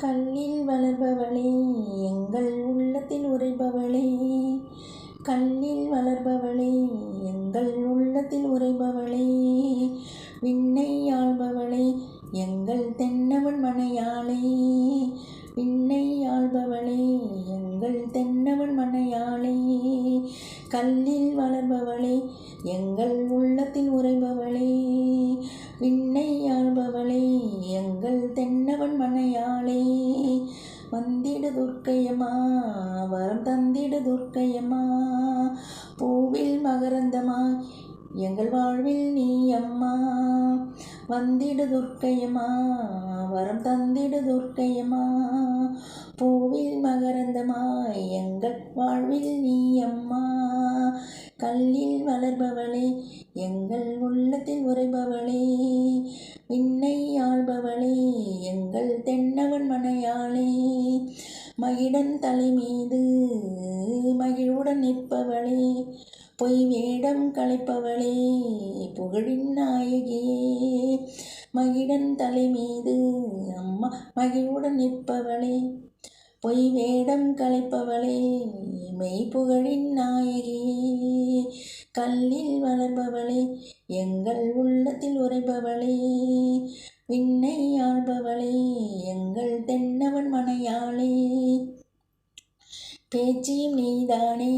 கல்லில் வளர்பவளே எங்கள் உள்ளத்தில் உறைபவளே, கல்லில் வளர்பவளே எங்கள் உள்ளத்தில் உறைபவளே, விண்ணை ஆள்பவளே எங்கள் தென்னவன் மனையாளே, விண்ணை ஆள்பவளே எங்கள் தென்னவன் மனையாளே, கல்லில் வளர்பவளே எங்கள் உள்ளத்தில் உறைபவளே, விண்ணை ஆள்பவளே எங்கள் தென்னவன் மனையாளே, வந்திடு துர்க்கையம்மா வரம் தந்திடு துர்க்கையம்மா, பூவில் மகரந்தமாய் எங்கள் வாழ்வில் நீ அம்மா, வந்திடு துர்க்கையம்மா வரம் தந்திடு துர்க்கையம்மா, பூவில் மகரந்தமாய் எங்கள் வாழ்வில் நீ அம்மா, கல்லில் வளர்பவளே எங்கள் உள்ளத்தில் உறைபவளே, விண்ணை ஆள்பவளே எங்கள் தென்னவன் மனையாளே, மகிடன் தலை மீது மகிழ்வுடன் நிற்பவளே, பொய் வேடம் களைப்பவளே புகழின் நாயகியே, மகிடன் தலை மீது அம்மா மகிழ்வுடன் நிற்பவளே, பொய் வேடம் களைப்பவளே மெய்ப்புகழின் நாயகியே, கல்லில் வளர்பவளே எங்கள் உள்ளத்தில் உறைபவளே, விண்ணை ஆள்பவளே எங்கள் தென்னவன் மனையாளே, பேச்சியும் நீதானே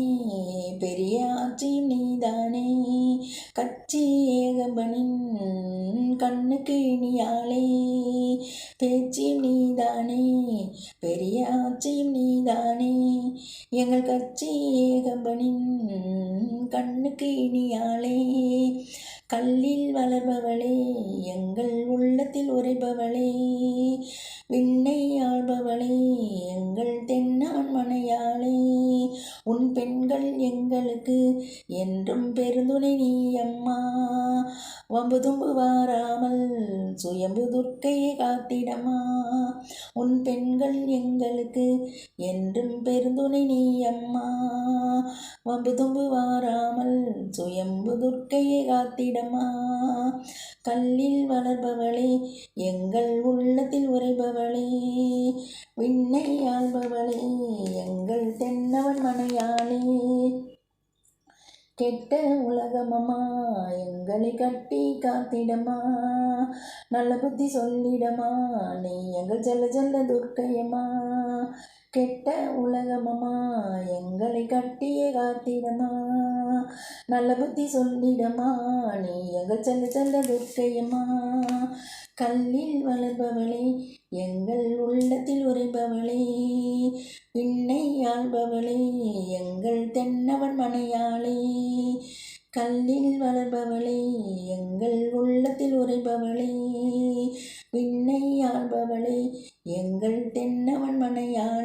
பெரிய ஆட்சியும் நீதானே, கட்சி ஏகம்பனின் கண்ணுக்கு இனியாளே, பேச்சியும் நீதானே பெரிய ஆட்சியும் நீதானே, எங்கள் கட்சி ஏகம்பனின் கண்ணுக்கு இனியாளே, கல்லில் வளர்பவளே எங்கள் உள்ளத்தில் உறைபவளே, விண்ணை ஆள்பவளே எங்கள் தென்னவன் மனையாளே, உன் பெண்கள் எங்களுக்கு என்றும் பெருந்துணை நீ அம்மா, வம்பு தும்பு வாராமல் சுயம்பு துர்க்கையை காத்திடமா, உன் பெண்கள் எங்களுக்கு என்றும் பெருந்துணை நீ அம்மா, வம்பு தும்பு வாராமல் சுயம்பு துர்க்கையை காத்திடமா, கல்லில் வளர்பவளே எங்கள் உள்ளத்தில் உறைபவளே, விண்ணை ஆள்பவளே எங்கள் தென்னவன் மனையாளே, கெட்ட உலகமம்மா எங்களை கட்டி காத்திடமா, நல்ல புத்தி சொல்லிடமா நீ எங்கள் செல்ல செல்ல துர்க்கையம்மா, கெட்ட உலகமம்மா எங்களை கட்டியே காத்திடமா, நல்ல புத்தி சொல்லிடமா நீ எங்கள் செல்ல செல்ல துர்க்கையம்மா, கல்லில் வளர்பவளே எங்கள் உள்ளத்தில் உறைபவளே, விண்ணை ஆள்பவளே எங்கள் தென்னவன் மனையாளே, கல்லில் வளர்பவளே எங்கள் உள்ளத்தில் உறைபவளே, விண்ணை ஆள்பவளே எங்கள் தென்னவன் மனையாளே.